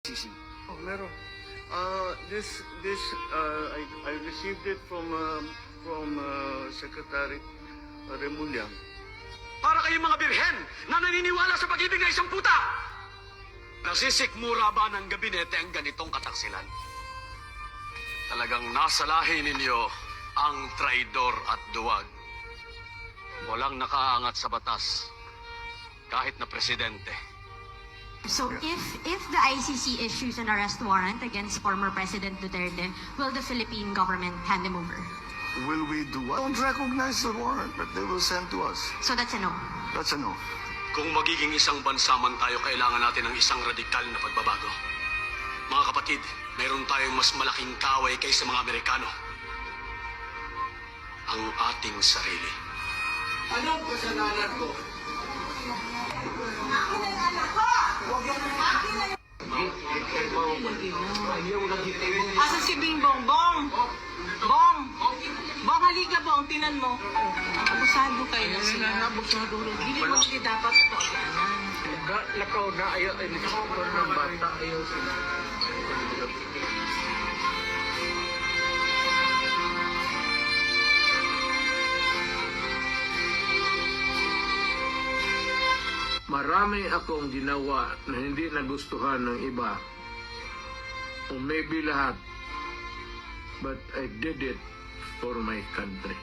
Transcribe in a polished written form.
ICC? Oh, meron. I received it from Secretary Remulla. Para kayong mga birhen na naniniwala sa pag-ibig ng isang puta! Nasisikmura ba ng gabinete ang ganitong kataksilan? Talagang nasa lahi ninyo ang traidor at duwag. Walang nakaangat sa batas, kahit na presidente. So if the ICC issues an arrest warrant against former President Duterte, will the Philippine government hand him over? Will we do what? Don't recognize the warrant that they will send to us. So that's a no. That's a no. Kung magiging isang bansa man tayo, kailangan natin ng isang radikal na pagbabago. Mga kapatid, mayroon tayong mas malaking kaway kaysa mga Amerikano. Ang ating sarili. Anong kasalanan ko? Asa si Bing Bong? Bong! Bong! Bong, halika Bong, tinan mo. Abusado kayo na sila. Hindi mo hindi dapat ito aganan. Lakaw na, ayaw ng bata, ayaw sila. Marami akong ginawa na hindi nagustuhan ng iba. O maybe lahat. But I did it for my country.